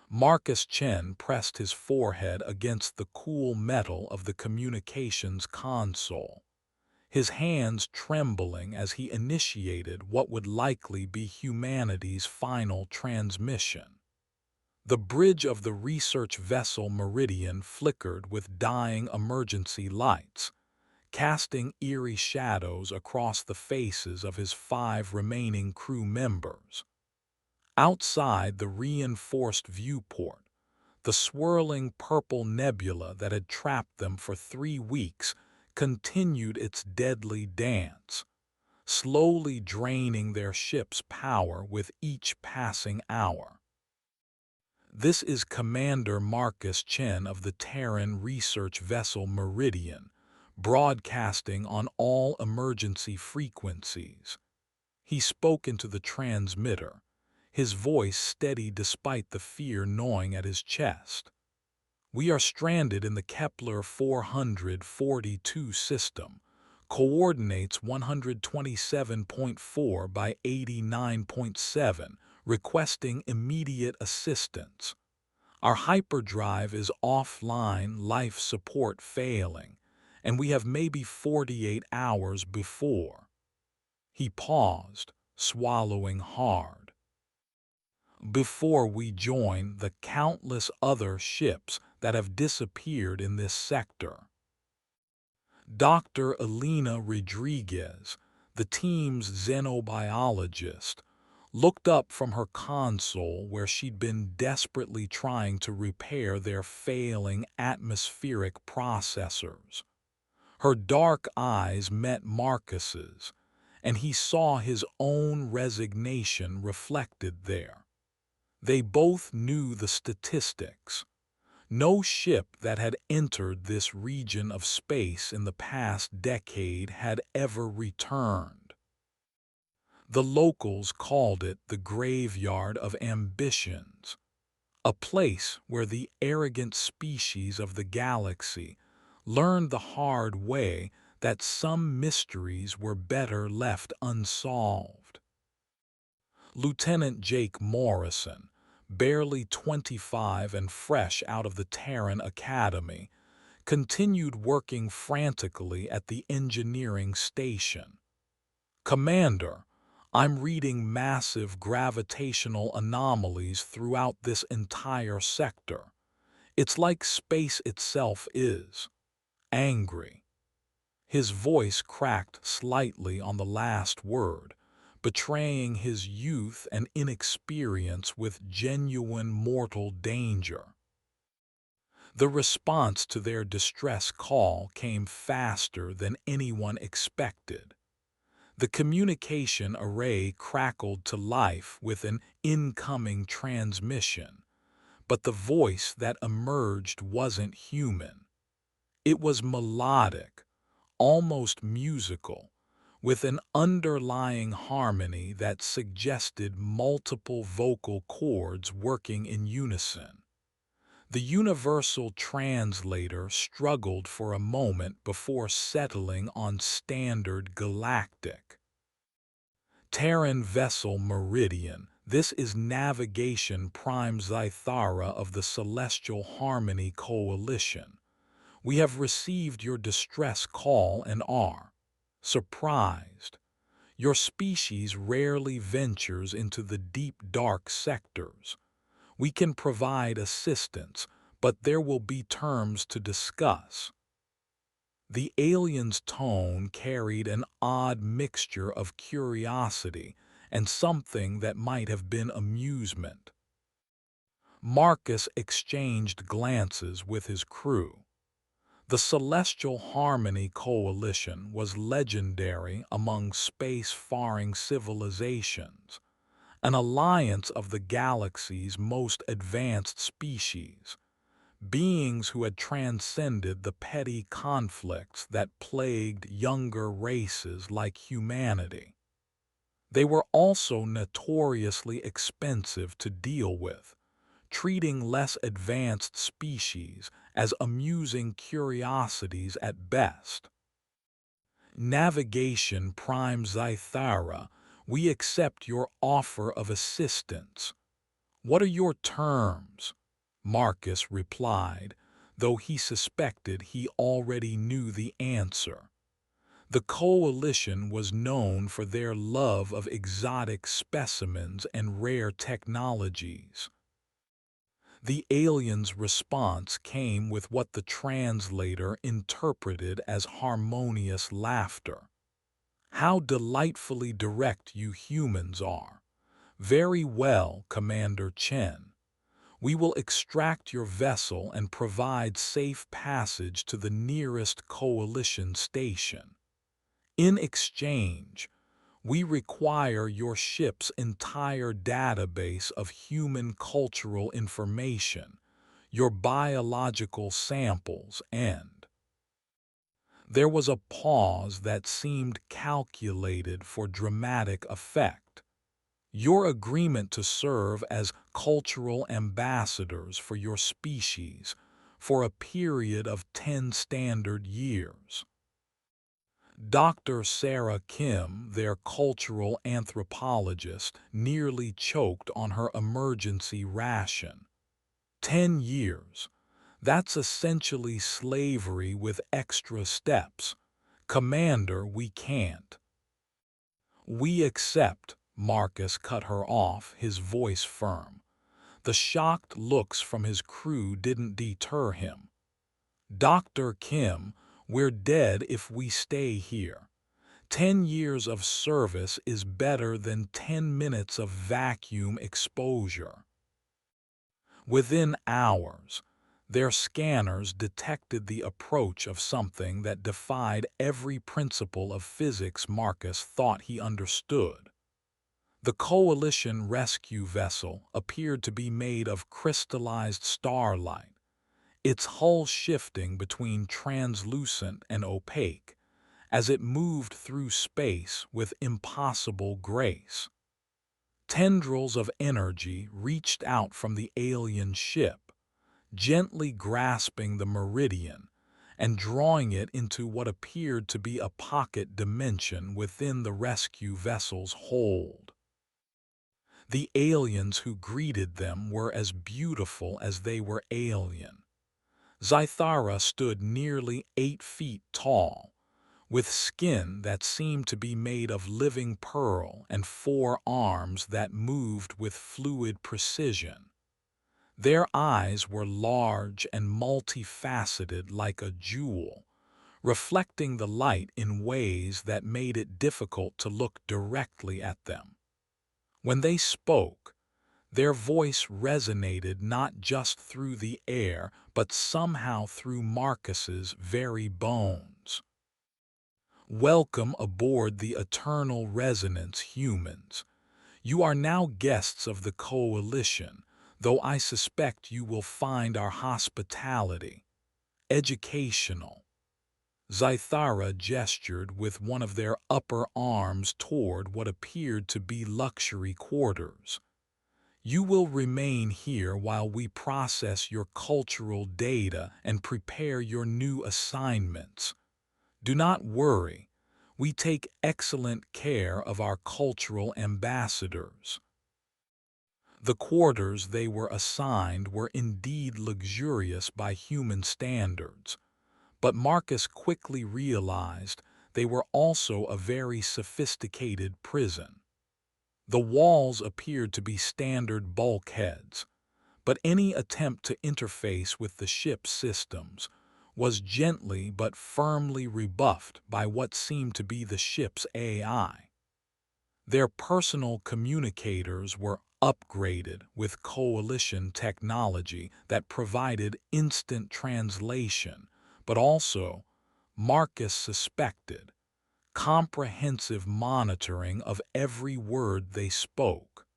Marcus Chen pressed his forehead against the cool metal of the communications console, his hands trembling as he initiated what would likely be humanity's final transmission. The bridge of the research vessel Meridian flickered with dying emergency lights, casting eerie shadows across the faces of his 5 remaining crew members. Outside the reinforced viewport, the swirling purple nebula that had trapped them for 3 weeks continued its deadly dance, slowly draining their ship's power with each passing hour. This is Commander Marcus Chen of the Terran research vessel Meridian, broadcasting on all emergency frequencies. He spoke into the transmitter, his voice steady despite the fear gnawing at his chest. "We are stranded in the Kepler 442 system, coordinates 127.4 by 89.7, requesting immediate assistance. Our hyperdrive is offline, life support failing, and we have maybe 48 hours before." He paused, swallowing hard. "Before we join the countless other ships that have disappeared in this sector." Dr. Elena Rodriguez, the team's xenobiologist, looked up from her console where she'd been desperately trying to repair their failing atmospheric processors. Her dark eyes met Marcus's, and he saw his own resignation reflected there. They both knew the statistics. No ship that had entered this region of space in the past decade had ever returned. The locals called it the graveyard of ambitions, a place where the arrogant species of the galaxy learned the hard way that some mysteries were better left unsolved. Lieutenant Jake Morrison, barely 25 and fresh out of the Terran Academy, continued working frantically at the engineering station. "Commander, I'm reading massive gravitational anomalies throughout this entire sector. It's like space itself is angry." His voice cracked slightly on the last word, betraying his youth and inexperience with genuine mortal danger. The response to their distress call came faster than anyone expected. The communication array crackled to life with an incoming transmission, but the voice that emerged wasn't human. It was melodic, almost musical, with an underlying harmony that suggested multiple vocal cords working in unison. The universal translator struggled for a moment before settling on standard Galactic. "Terran vessel Meridian, this is Navigation Prime Zythara of the Celestial Harmony Coalition. We have received your distress call and are surprised. Your species rarely ventures into the deep dark sectors. We can provide assistance, but there will be terms to discuss." The alien's tone carried an odd mixture of curiosity and something that might have been amusement. Marcus exchanged glances with his crew. The Celestial Harmony Coalition was legendary among space-faring civilizations, an alliance of the galaxy's most advanced species, beings who had transcended the petty conflicts that plagued younger races like humanity. They were also notoriously expensive to deal with, treating less advanced species as amusing curiosities at best. "Navigation Prime Zythara, we accept your offer of assistance. "What are your terms?" Marcus replied, though he suspected he already knew the answer. The coalition was known for their love of exotic specimens and rare technologies. The aliens' response came with what the translator interpreted as harmonious laughter. "How delightfully direct you humans are. Very well, Commander Chen. We will extract your vessel and provide safe passage to the nearest coalition station. In exchange, we require your ship's entire database of human cultural information, your biological samples, and—" There was a pause that seemed calculated for dramatic effect. "Your agreement to serve as cultural ambassadors for your species for a period of 10 standard years." Dr. Sarah Kim, their cultural anthropologist, nearly choked on her emergency ration. 10 years. That's essentially slavery with extra steps. Commander, we can't. "We accept," Marcus cut her off, his voice firm. The shocked looks from his crew didn't deter him. "Dr. Kim, we're dead if we stay here. 10 years of service is better than 10 minutes of vacuum exposure." Within hours, their scanners detected the approach of something that defied every principle of physics Marcus thought he understood. The Coalition rescue vessel appeared to be made of crystallized starlight, its hull shifting between translucent and opaque, as it moved through space with impossible grace. Tendrils of energy reached out from the alien ship, gently grasping the meridian and drawing it into what appeared to be a pocket dimension within the rescue vessel's hold. The aliens who greeted them were as beautiful as they were alien. Zythara stood nearly 8 feet tall, with skin that seemed to be made of living pearl and 4 arms that moved with fluid precision. Their eyes were large and multifaceted like a jewel, reflecting the light in ways that made it difficult to look directly at them. When they spoke, their voice resonated not just through the air, but somehow through Marcus's very bones. "Welcome aboard the Eternal Resonance, humans. You are now guests of the Coalition, though I suspect you will find our hospitality educational." Zythara gestured with one of their upper arms toward what appeared to be luxury quarters. "You will remain here while we process your cultural data and prepare your new assignments. Do not worry, we take excellent care of our cultural ambassadors." The quarters they were assigned were indeed luxurious by human standards, but Marcus quickly realized they were also a very sophisticated prison. The walls appeared to be standard bulkheads, but any attempt to interface with the ship's systems was gently but firmly rebuffed by what seemed to be the ship's AI. Their personal communicators were upgraded with Coalition technology that provided instant translation, but also, Marcus suspected, comprehensive monitoring of every word they spoke.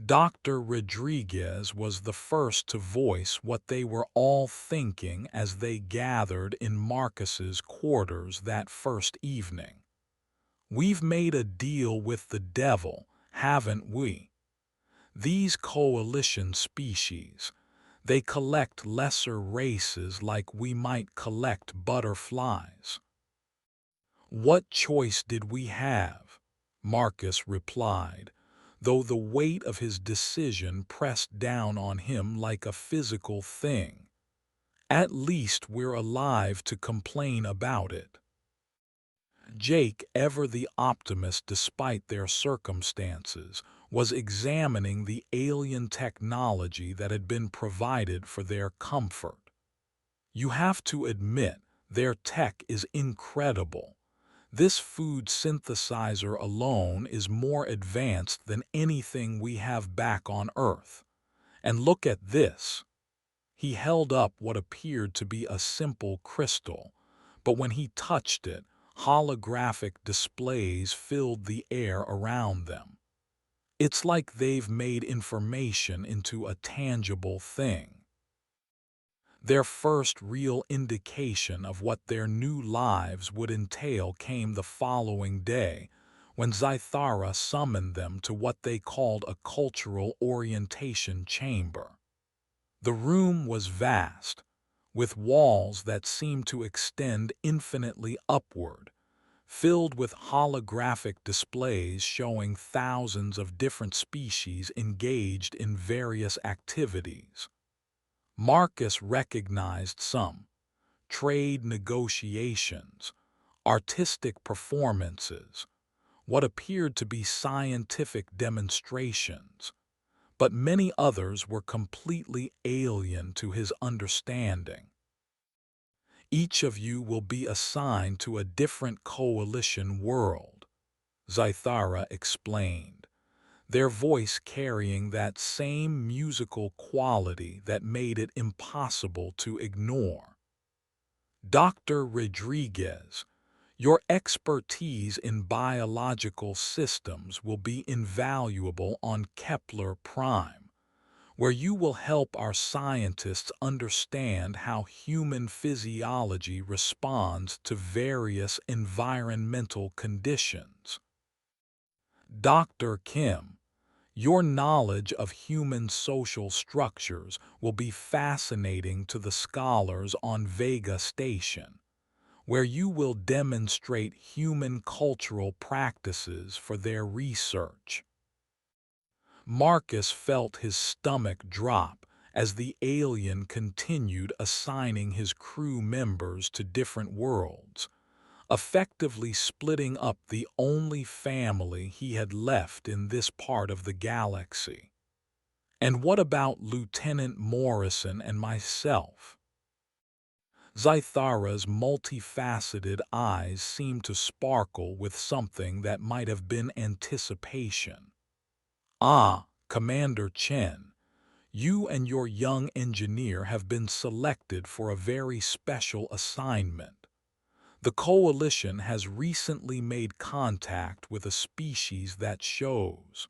Dr. Rodriguez was the first to voice what they were all thinking as they gathered in Marcus's quarters that first evening. "We've made a deal with the devil, haven't we? These Coalition species, they collect lesser races like we might collect butterflies." "What choice did we have?" Marcus replied, though the weight of his decision pressed down on him like a physical thing. At least we're alive to complain about it. Jake, ever the optimist despite their circumstances, was examining the alien technology that had been provided for their comfort. You have to admit, their tech is incredible. This food synthesizer alone is more advanced than anything we have back on Earth. And look at this. He held up what appeared to be a simple crystal, but when he touched it, holographic displays filled the air around them. It's like they've made information into a tangible thing. Their first real indication of what their new lives would entail came the following day, when Zythara summoned them to what they called a cultural orientation chamber. The room was vast, with walls that seemed to extend infinitely upward, filled with holographic displays showing thousands of different species engaged in various activities. Marcus recognized some: trade negotiations, artistic performances, what appeared to be scientific demonstrations, but many others were completely alien to his understanding. Each of you will be assigned to a different coalition world, Zythara explained, their voice carrying that same musical quality that made it impossible to ignore. Dr. Rodriguez, your expertise in biological systems will be invaluable on Kepler Prime, where you will help our scientists understand how human physiology responds to various environmental conditions. Dr. Kim, your knowledge of human social structures will be fascinating to the scholars on Vega Station, where you will demonstrate human cultural practices for their research. Marcus felt his stomach drop as the alien continued assigning his crew members to different worlds, effectively splitting up the only family he had left in this part of the galaxy. And what about Lieutenant Morrison and myself? Zythara's multifaceted eyes seemed to sparkle with something that might have been anticipation. Ah, Commander Chen, you and your young engineer have been selected for a very special assignment. The Coalition has recently made contact with a species that shows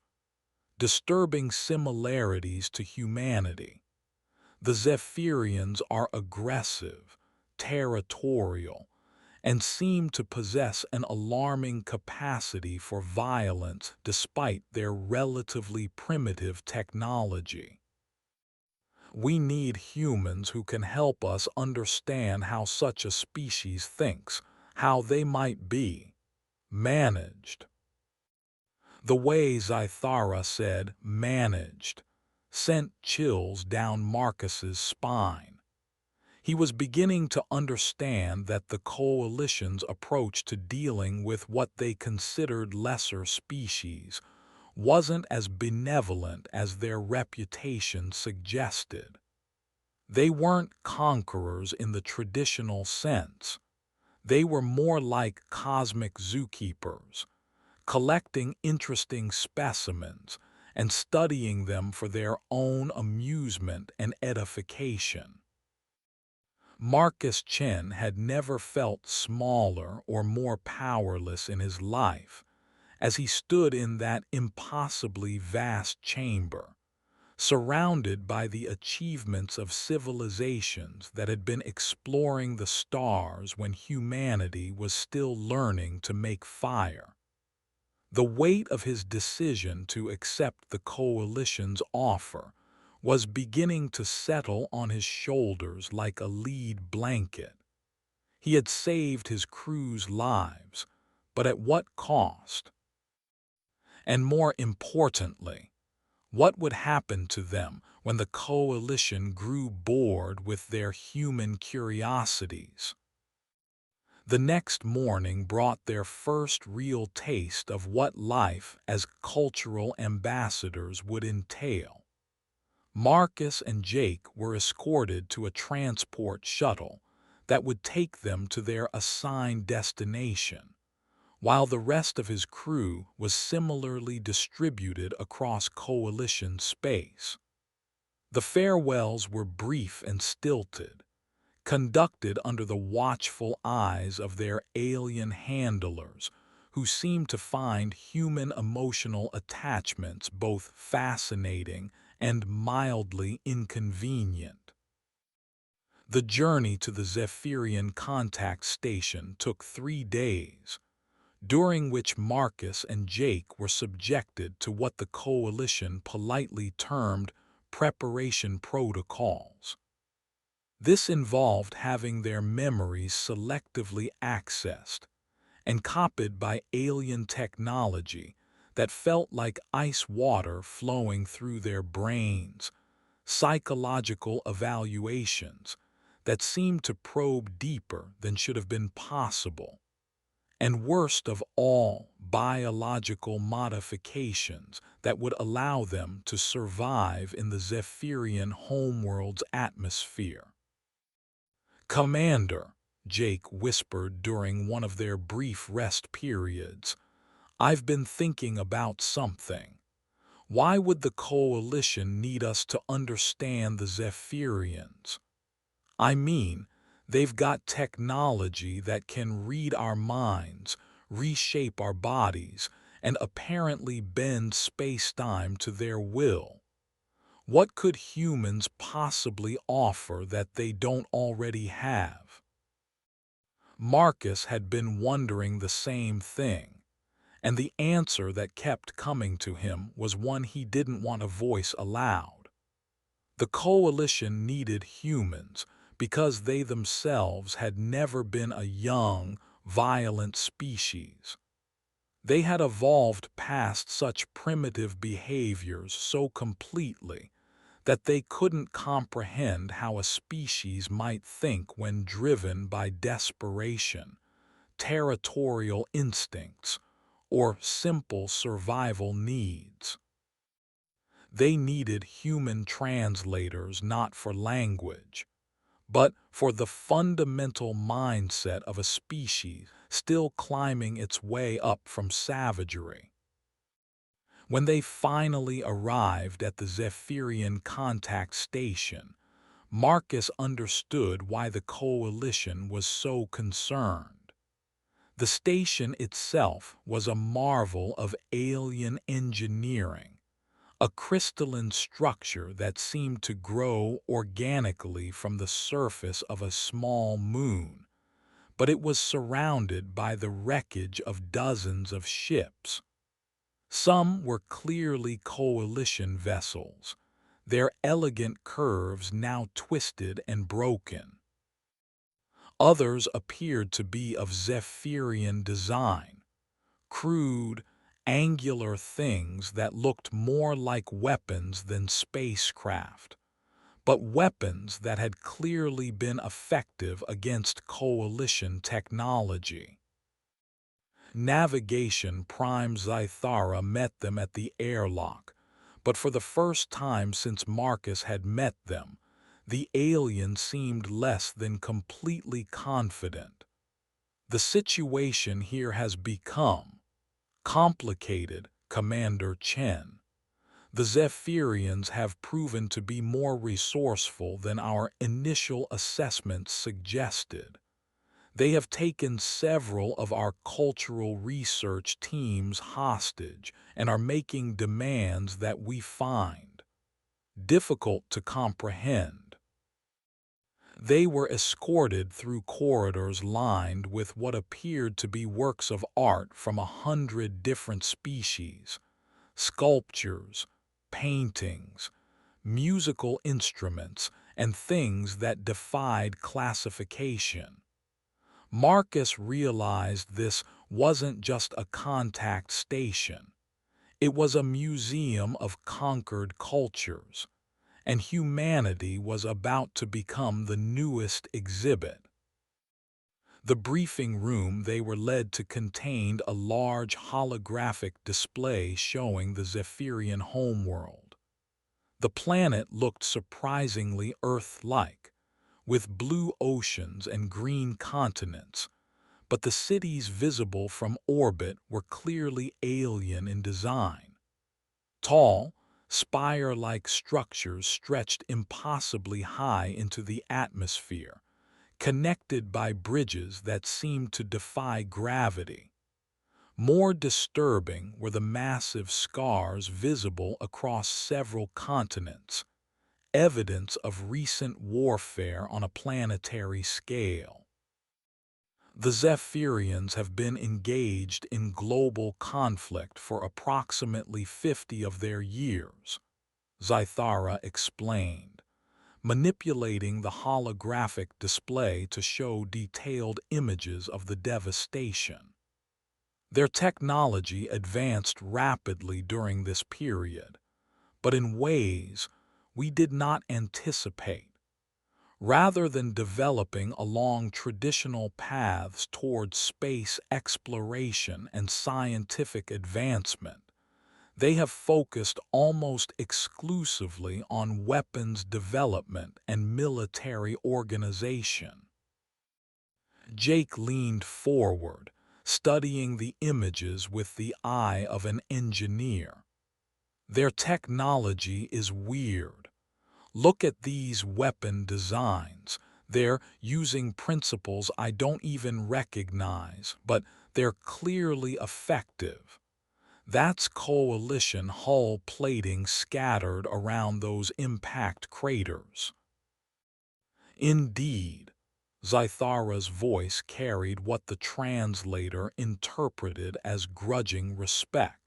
disturbing similarities to humanity. The Zephyrians are aggressive, territorial, and seem to possess an alarming capacity for violence despite their relatively primitive technology. We need humans who can help us understand how such a species thinks, how they might be managed. The way Zythara said "managed" sent chills down Marcus's spine. He was beginning to understand that the Coalition's approach to dealing with what they considered lesser species wasn't as benevolent as their reputation suggested. They weren't conquerors in the traditional sense. They were more like cosmic zookeepers, collecting interesting specimens and studying them for their own amusement and edification. Marcus Chen had never felt smaller or more powerless in his life as he stood in that impossibly vast chamber, surrounded by the achievements of civilizations that had been exploring the stars when humanity was still learning to make fire. The weight of his decision to accept the Coalition's offer was beginning to settle on his shoulders like a lead blanket. He had saved his crew's lives, but at what cost? And more importantly, what would happen to them when the coalition grew bored with their human curiosities? The next morning brought their first real taste of what life as cultural ambassadors would entail. Marcus and Jake were escorted to a transport shuttle that would take them to their assigned destination, while the rest of his crew was similarly distributed across coalition space. The farewells were brief and stilted, conducted under the watchful eyes of their alien handlers, who seemed to find human emotional attachments both fascinating and mildly inconvenient. The journey to the Zephyrian contact station took 3 days, during which Marcus and Jake were subjected to what the coalition politely termed preparation protocols. This involved having their memories selectively accessed and copied by alien technology that felt like ice water flowing through their brains, psychological evaluations that seemed to probe deeper than should have been possible, and worst of all, biological modifications that would allow them to survive in the Zephyrian homeworld's atmosphere. "Commander," Jake whispered during one of their brief rest periods, "I've been thinking about something. Why would the Coalition need us to understand the Zephyrians? I mean, they've got technology that can read our minds, reshape our bodies, and apparently bend space-time to their will. What could humans possibly offer that they don't already have?" Marcus had been wondering the same thing, and the answer that kept coming to him was one he didn't want to voice aloud. The Coalition needed humans because they themselves had never been a young, violent species. They had evolved past such primitive behaviors so completely that they couldn't comprehend how a species might think when driven by desperation, territorial instincts, or simple survival needs. They needed human translators not for language, but for the fundamental mindset of a species still climbing its way up from savagery. When they finally arrived at the Zephyrian contact station, Marcus understood why the Coalition was so concerned. The station itself was a marvel of alien engineering, a crystalline structure that seemed to grow organically from the surface of a small moon, but it was surrounded by the wreckage of dozens of ships. Some were clearly Coalition vessels, their elegant curves now twisted and broken. Others appeared to be of Zephyrian design, crude, angular things that looked more like weapons than spacecraft, but weapons that had clearly been effective against Coalition technology. Navigation Prime Zythara met them at the airlock, but for the first time since Marcus had met them, the alien seemed less than completely confident. "The situation here has become complicated, Commander Chen. The Zephyrians have proven to be more resourceful than our initial assessments suggested. They have taken several of our cultural research teams hostage and are making demands that we find difficult to comprehend." They were escorted through corridors lined with what appeared to be works of art from 100 different species, sculptures, paintings, musical instruments, and things that defied classification. Marcus realized this wasn't just a contact station. It was a museum of conquered cultures, and humanity was about to become the newest exhibit. The briefing room they were led to contained a large holographic display showing the Zephyrian homeworld. The planet looked surprisingly Earth-like, with blue oceans and green continents, but the cities visible from orbit were clearly alien in design. Tall, spire-like structures stretched impossibly high into the atmosphere, connected by bridges that seemed to defy gravity. More disturbing were the massive scars visible across several continents, evidence of recent warfare on a planetary scale. The Zephyrians have been engaged in global conflict for approximately 50 of their years, Zythara explained, manipulating the holographic display to show detailed images of the devastation. Their technology advanced rapidly during this period, but in ways we did not anticipate. Rather than developing along traditional paths towards space exploration and scientific advancement, they have focused almost exclusively on weapons development and military organization. Jake leaned forward, studying the images with the eye of an engineer. Their technology is weird. Look at these weapon designs. They're using principles I don't even recognize, but they're clearly effective. That's coalition hull plating scattered around those impact craters. Indeed, Zythara's voice carried what the translator interpreted as grudging respect.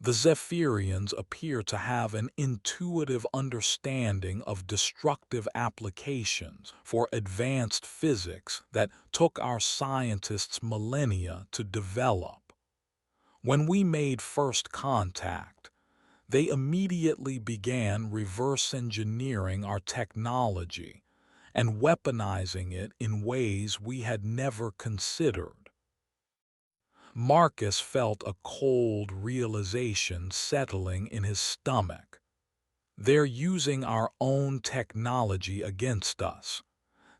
The Zephyrians appear to have an intuitive understanding of destructive applications for advanced physics that took our scientists millennia to develop. When we made first contact, they immediately began reverse engineering our technology and weaponizing it in ways we had never considered. Marcus felt a cold realization settling in his stomach. They're using our own technology against us.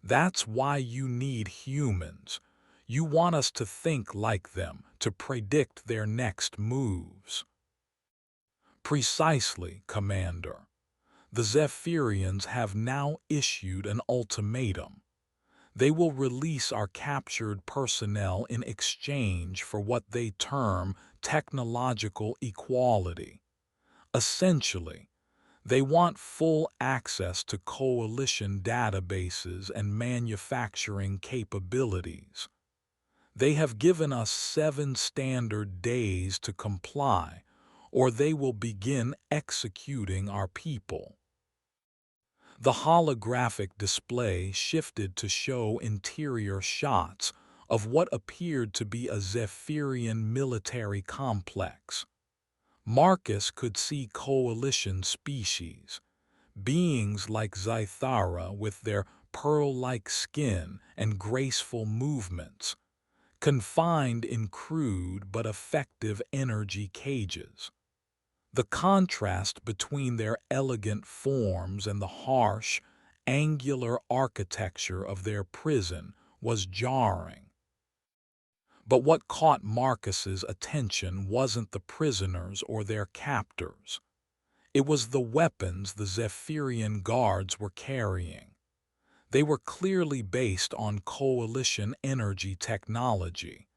That's why you need humans. You want us to think like them, to predict their next moves. Precisely, Commander. The Zephyrians have now issued an ultimatum. They will release our captured personnel in exchange for what they term technological equality. Essentially, they want full access to coalition databases and manufacturing capabilities. They have given us 7 standard days to comply, or they will begin executing our people. The holographic display shifted to show interior shots of what appeared to be a Zephyrian military complex. Marcus could see coalition species, beings like Zythara with their pearl-like skin and graceful movements, confined in crude but effective energy cages. The contrast between their elegant forms and the harsh, angular architecture of their prison was jarring. But what caught Marcus's attention wasn't the prisoners or their captors. It was the weapons the Zephyrian guards were carrying. They were clearly based on coalition energy technology,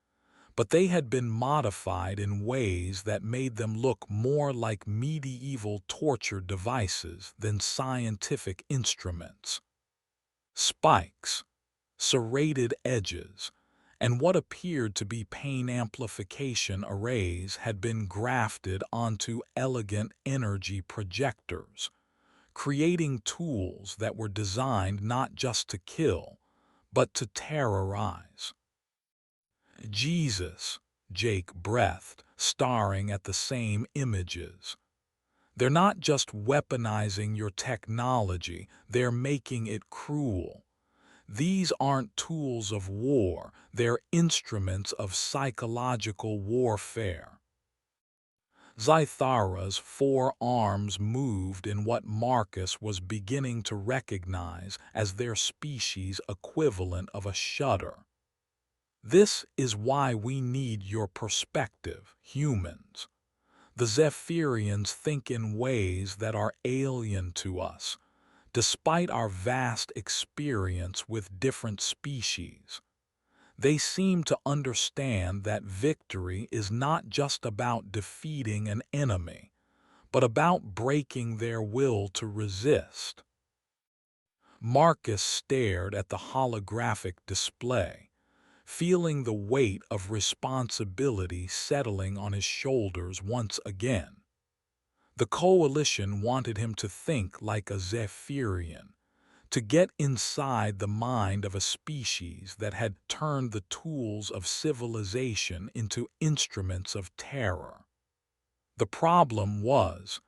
but they had been modified in ways that made them look more like medieval torture devices than scientific instruments. Spikes, serrated edges, and what appeared to be pain amplification arrays had been grafted onto elegant energy projectors, creating tools that were designed not just to kill, but to terrorize. Jesus, Jake breathed, staring at the same images. They're not just weaponizing your technology, they're making it cruel. These aren't tools of war, they're instruments of psychological warfare. Zythara's four arms moved in what Marcus was beginning to recognize as their species' equivalent of a shudder. This is why we need your perspective, humans. The Zephyrians think in ways that are alien to us, despite our vast experience with different species. They seem to understand that victory is not just about defeating an enemy, but about breaking their will to resist. Marcus stared at the holographic display, feeling the weight of responsibility settling on his shoulders once again. The Coalition wanted him to think like a Zephyrian, to get inside the mind of a species that had turned the tools of civilization into instruments of terror. The problem was,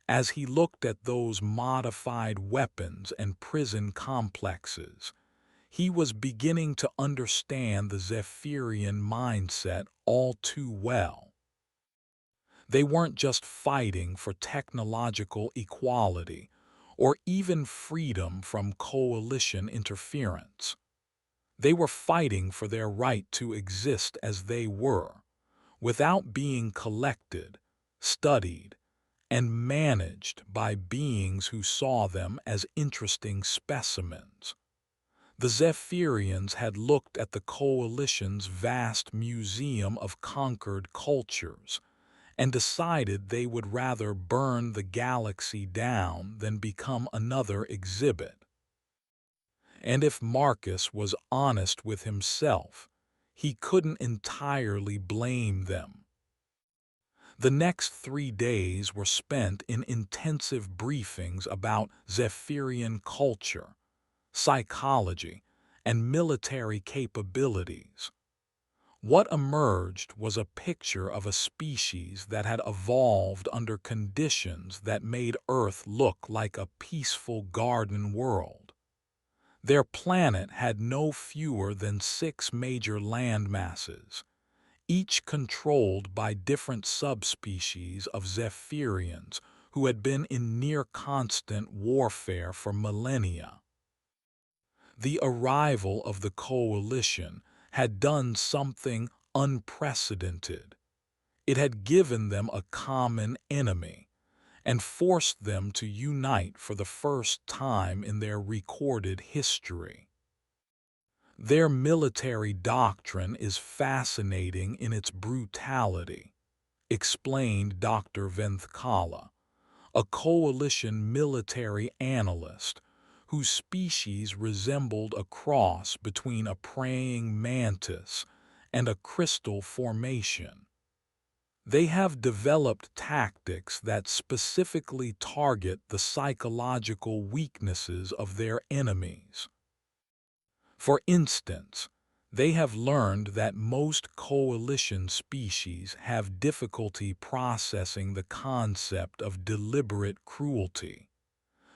as he looked at those modified weapons and prison complexes, he was beginning to understand the Zephyrian mindset all too well. They weren't just fighting for technological equality or even freedom from coalition interference. They were fighting for their right to exist as they were, without being collected, studied, and managed by beings who saw them as interesting specimens. The Zephyrians had looked at the Coalition's vast museum of conquered cultures and decided they would rather burn the galaxy down than become another exhibit. And if Marcus was honest with himself, he couldn't entirely blame them. The next 3 days were spent in intensive briefings about Zephyrian culture, psychology, and military capabilities. What emerged was a picture of a species that had evolved under conditions that made Earth look like a peaceful garden world. Their planet had no fewer than 6 major landmasses, each controlled by different subspecies of Zephyrians who had been in near-constant warfare for millennia. The arrival of the Coalition had done something unprecedented. It had given them a common enemy and forced them to unite for the first time in their recorded history. Their military doctrine is fascinating in its brutality, explained Dr. Venthkala, a Coalition military analyst whose species resembled a cross between a praying mantis and a crystal formation. They have developed tactics that specifically target the psychological weaknesses of their enemies. For instance, they have learned that most Coalition species have difficulty processing the concept of deliberate cruelty.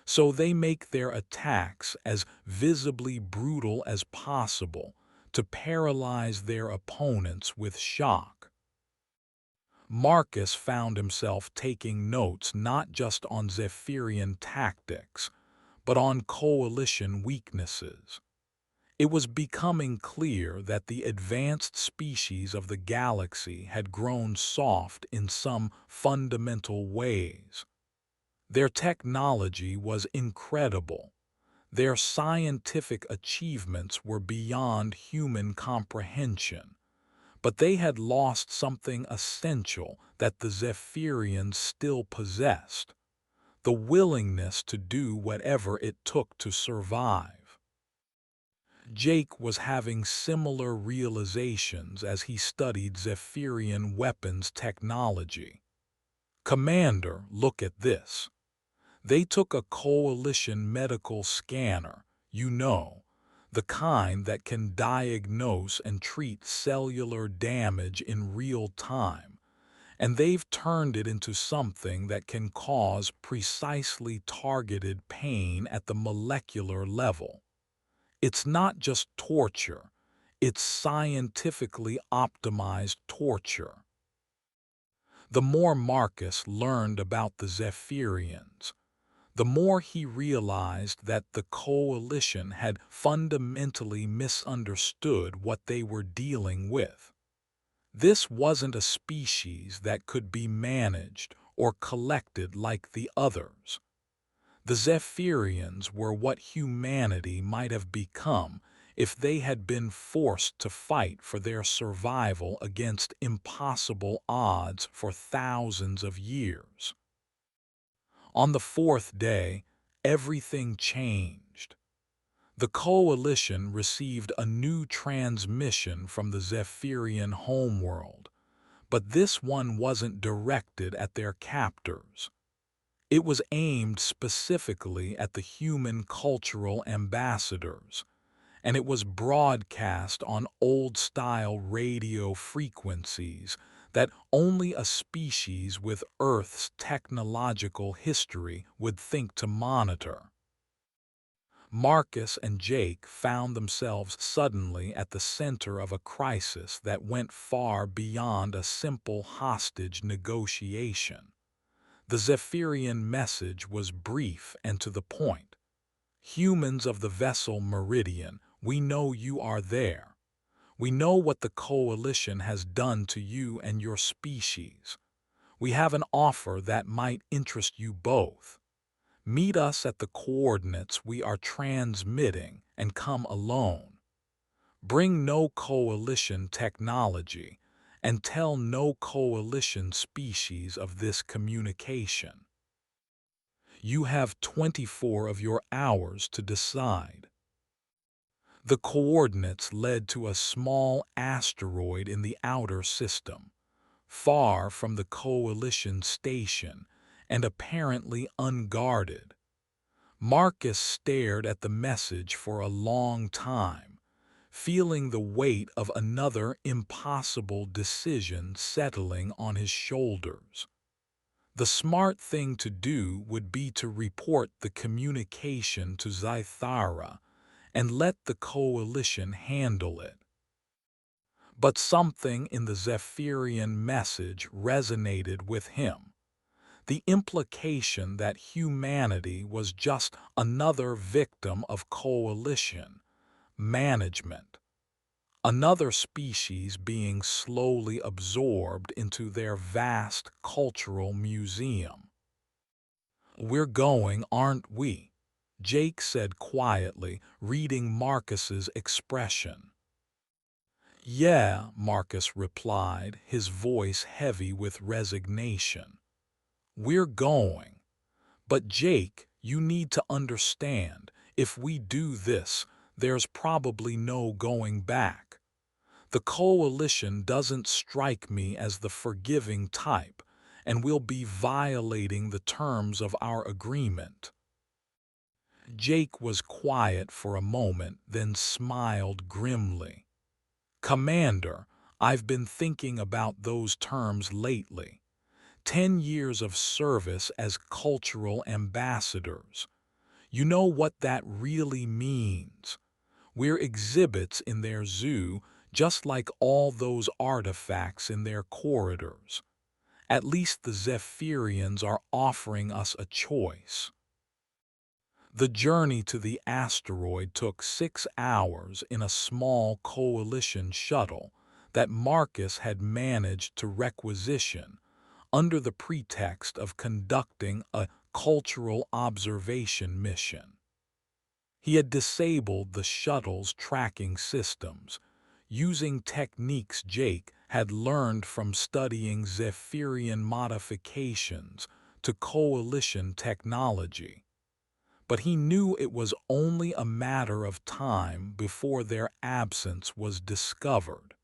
So they make their attacks as visibly brutal as possible to paralyze their opponents with shock. Marcus found himself taking notes not just on Zephyrian tactics, but on Coalition weaknesses. It was becoming clear that the advanced species of the galaxy had grown soft in some fundamental ways. Their technology was incredible. Their scientific achievements were beyond human comprehension. But they had lost something essential that the Zephyrians still possessed: the willingness to do whatever it took to survive. Jake was having similar realizations as he studied Zephyrian weapons technology. "Commander, look at this." They took a Coalition medical scanner, the kind that can diagnose and treat cellular damage in real time, and they've turned it into something that can cause precisely targeted pain at the molecular level. It's not just torture, it's scientifically optimized torture. The more Marcus learned about the Zephyrians, the more he realized that the coalition had fundamentally misunderstood what they were dealing with. This wasn't a species that could be managed or collected like the others. The Zephyrians were what humanity might have become if they had been forced to fight for their survival against impossible odds for thousands of years. On the fourth day, everything changed. The coalition received a new transmission from the Zephyrian homeworld, but this one wasn't directed at their captors. It was aimed specifically at the human cultural ambassadors, and it was broadcast on old-style radio frequencies that only a species with Earth's technological history would think to monitor. Marcus and Jake found themselves suddenly at the center of a crisis that went far beyond a simple hostage negotiation. The Zephyrian message was brief and to the point. Humans of the vessel Meridian, we know you are there. We know what the coalition has done to you and your species. We have an offer that might interest you both. Meet us at the coordinates we are transmitting and come alone. Bring no coalition technology and tell no coalition species of this communication. You have 24 of your hours to decide. The coordinates led to a small asteroid in the outer system, far from the coalition station and apparently unguarded. Marcus stared at the message for a long time, feeling the weight of another impossible decision settling on his shoulders. The smart thing to do would be to report the communication to Zythara and let the coalition handle it. But something in the Zephyrian message resonated with him. The implication that humanity was just another victim of coalition management, another species being slowly absorbed into their vast cultural museum. We're going, aren't we? Jake said quietly, reading Marcus's expression. Yeah, Marcus replied, his voice heavy with resignation. We're going. But Jake, you need to understand, if we do this, there's probably no going back. The coalition doesn't strike me as the forgiving type, and we'll be violating the terms of our agreement. Jake was quiet for a moment, then smiled grimly. Commander, I've been thinking about those terms lately. 10 years of service as cultural ambassadors. You know what that really means. We're exhibits in their zoo, just like all those artifacts in their corridors. At least the Zephyrians are offering us a choice. The journey to the asteroid took 6 hours in a small coalition shuttle that Marcus had managed to requisition under the pretext of conducting a cultural observation mission. He had disabled the shuttle's tracking systems, using techniques Jake had learned from studying Zephyrian modifications to coalition technology. But he knew it was only a matter of time before their absence was discovered.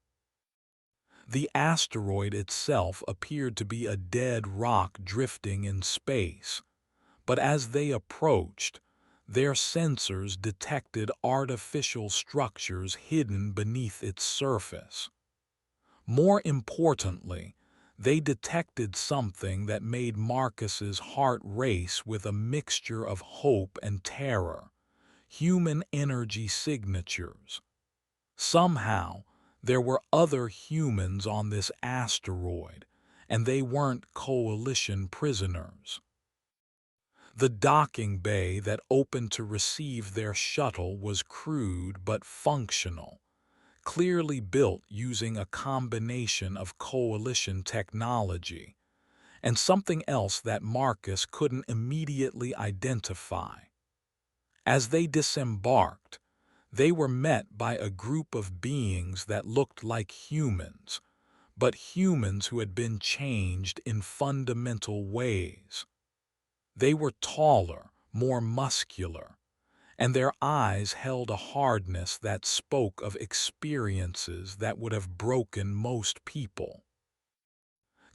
The asteroid itself appeared to be a dead rock drifting in space, but as they approached, their sensors detected artificial structures hidden beneath its surface. More importantly, They detected something that made Marcus's heart race with a mixture of hope and terror: human energy signatures. Somehow, there were other humans on this asteroid, and they weren't Coalition prisoners. The docking bay that opened to receive their shuttle was crude but functional, clearly built using a combination of Coalition technology, and something else that Marcus couldn't immediately identify. As they disembarked, they were met by a group of beings that looked like humans, but humans who had been changed in fundamental ways. They were taller, more muscular, and their eyes held a hardness that spoke of experiences that would have broken most people.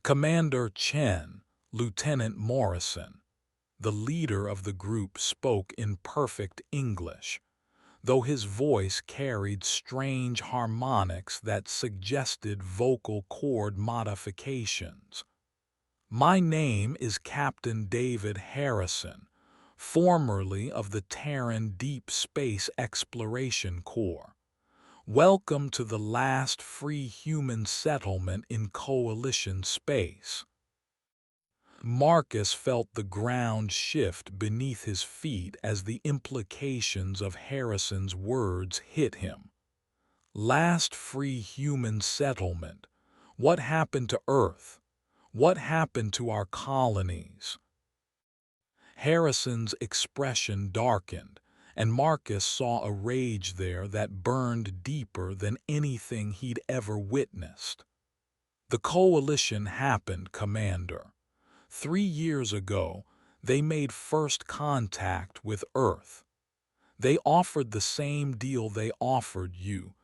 Commander Chen, Lieutenant Morrison, the leader of the group, spoke in perfect English, though his voice carried strange harmonics that suggested vocal cord modifications. "My name is Captain David Harrison, formerly of the Terran Deep Space Exploration Corps. Welcome to the last free human settlement in Coalition space." Marcus felt the ground shift beneath his feet as the implications of Harrison's words hit him. Last free human settlement. What happened to Earth? What happened to our colonies? Harrison's expression darkened, and Marcus saw a rage there that burned deeper than anything he'd ever witnessed. "The Coalition happened, Commander. 3 years ago, they made first contact with Earth. They offered the same deal they offered you: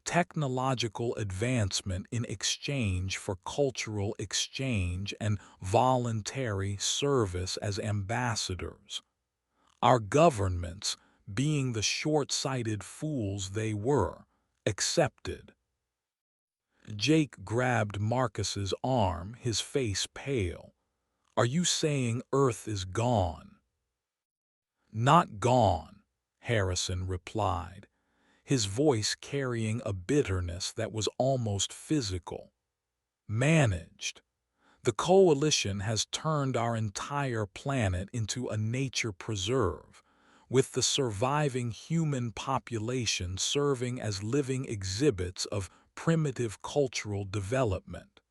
technological advancement in exchange for cultural exchange and voluntary service as ambassadors. Our governments, being the short-sighted fools they were, accepted." Jake grabbed Marcus's arm, his face pale. "Are you saying Earth is gone?" "Not gone," Harrison replied, his voice carrying a bitterness that was almost physical. "Managed. The Coalition has turned our entire planet into a nature preserve, with the surviving human population serving as living exhibits of primitive cultural development.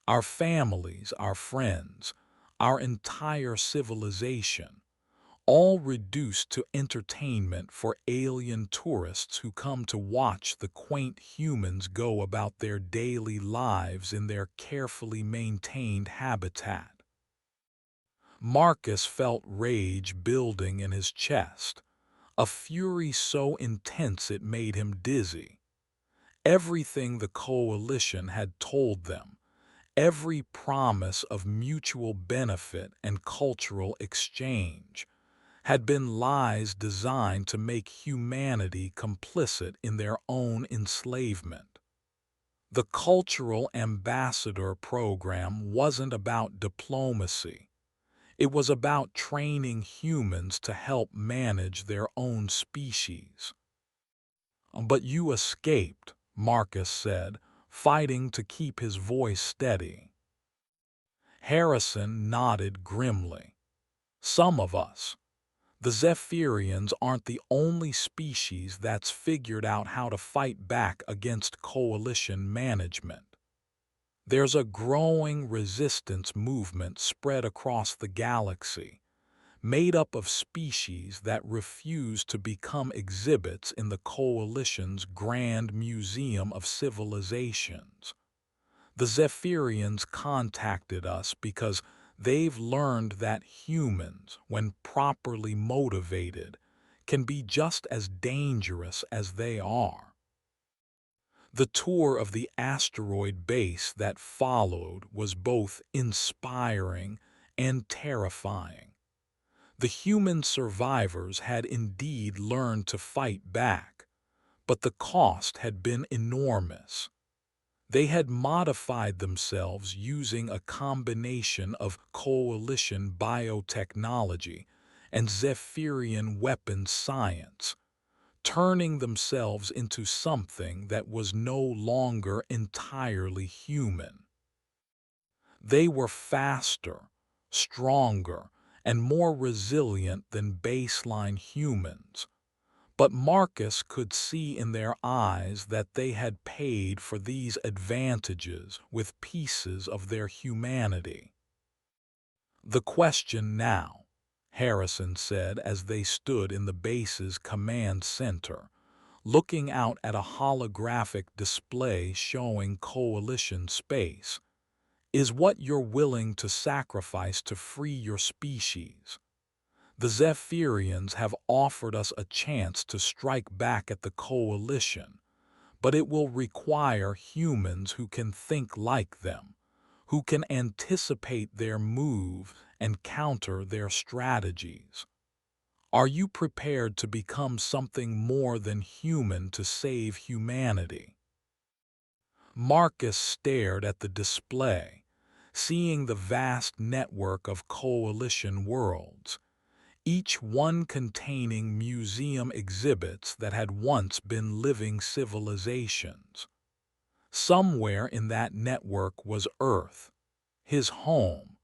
Our families, our friends, our entire civilization, all reduced to entertainment for alien tourists who come to watch the quaint humans go about their daily lives in their carefully maintained habitat." Marcus felt rage building in his chest, a fury so intense it made him dizzy. Everything the Coalition had told them, every promise of mutual benefit and cultural exchange, had been lies designed to make humanity complicit in their own enslavement. The Cultural Ambassador program wasn't about diplomacy. It was about training humans to help manage their own species. "But you escaped," Marcus said, fighting to keep his voice steady. Harrison nodded grimly. "Some of us. The Zephyrians aren't the only species that's figured out how to fight back against Coalition management. There's a growing resistance movement spread across the galaxy, made up of species that refuse to become exhibits in the Coalition's Grand Museum of Civilizations. The Zephyrians contacted us because they've learned that humans, when properly motivated, can be just as dangerous as they are." The tour of the asteroid base that followed was both inspiring and terrifying. The human survivors had indeed learned to fight back, but the cost had been enormous. They had modified themselves using a combination of coalition biotechnology and Zephyrian weapons science, turning themselves into something that was no longer entirely human. They were faster, stronger, and more resilient than baseline humans, but Marcus could see in their eyes that they had paid for these advantages with pieces of their humanity. "The question now," Harrison said as they stood in the base's command center, looking out at a holographic display showing Coalition space, "is what you're willing to sacrifice to free your species. The Zephyrians have offered us a chance to strike back at the Coalition, but it will require humans who can think like them, who can anticipate their move and counter their strategies. Are you prepared to become something more than human to save humanity?" Marcus stared at the display, seeing the vast network of Coalition worlds, each one containing museum exhibits that had once been living civilizations. Somewhere in that network was Earth, his home,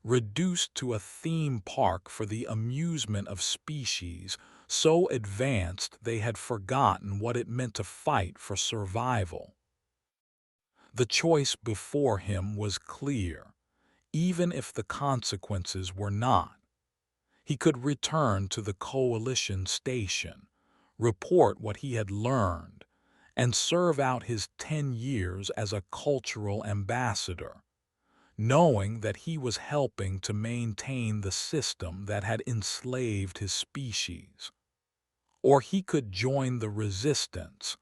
reduced to a theme park for the amusement of species so advanced they had forgotten what it meant to fight for survival. The choice before him was clear, even if the consequences were not. He could return to the Coalition station, report what he had learned, and serve out his 10 years as a cultural ambassador, knowing that he was helping to maintain the system that had enslaved his species. Or he could join the resistance,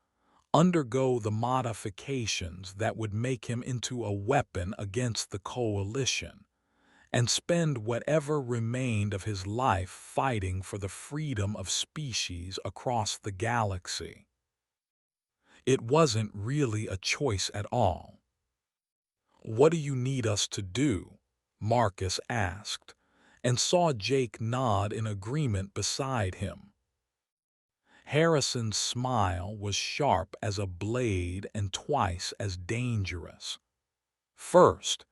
undergo the modifications that would make him into a weapon against the Coalition, and spend whatever remained of his life fighting for the freedom of species across the galaxy. It wasn't really a choice at all. "What do you need us to do?" Marcus asked, and saw Jake nod in agreement beside him. Harrison's smile was sharp as a blade and twice as dangerous. "First,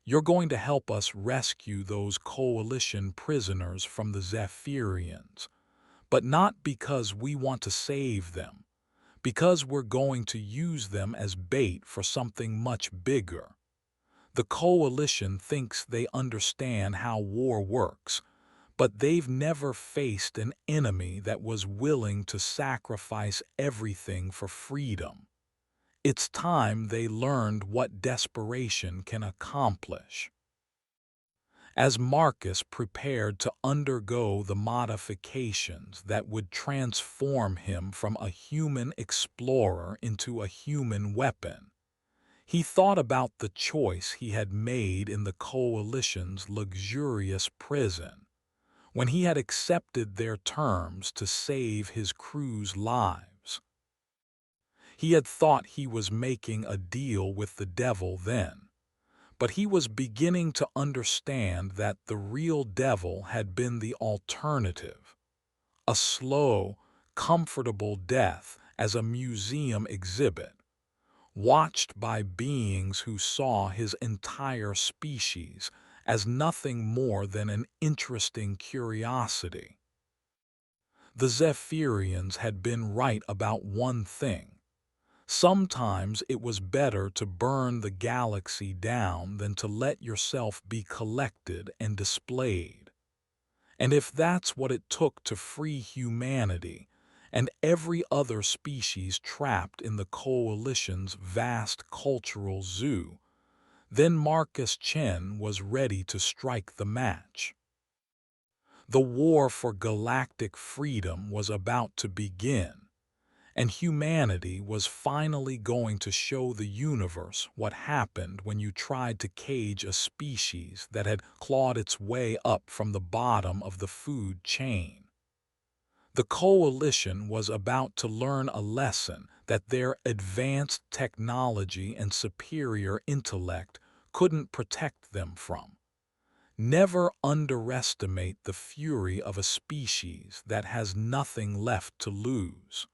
you're going to help us rescue those Coalition prisoners from the Zephyrians, but not because we want to save them, because we're going to use them as bait for something much bigger. The Coalition thinks they understand how war works, but they've never faced an enemy that was willing to sacrifice everything for freedom. It's time they learned what desperation can accomplish." As Marcus prepared to undergo the modifications that would transform him from a human explorer into a human weapon, he thought about the choice he had made in the Coalition's luxurious prison, when he had accepted their terms to save his crew's lives. He had thought he was making a deal with the devil then, but he was beginning to understand that the real devil had been the alternative, a slow, comfortable death as a museum exhibit, watched by beings who saw his entire species as nothing more than an interesting curiosity. The Zephyrians had been right about one thing. Sometimes it was better to burn the galaxy down than to let yourself be collected and displayed. And if that's what it took to free humanity and every other species trapped in the Coalition's vast cultural zoo, then Marcus Chen was ready to strike the match. The war for galactic freedom was about to begin, and humanity was finally going to show the universe what happened when you tried to cage a species that had clawed its way up from the bottom of the food chain. The Coalition was about to learn a lesson that their advanced technology and superior intellect couldn't protect them from. Never underestimate the fury of a species that has nothing left to lose.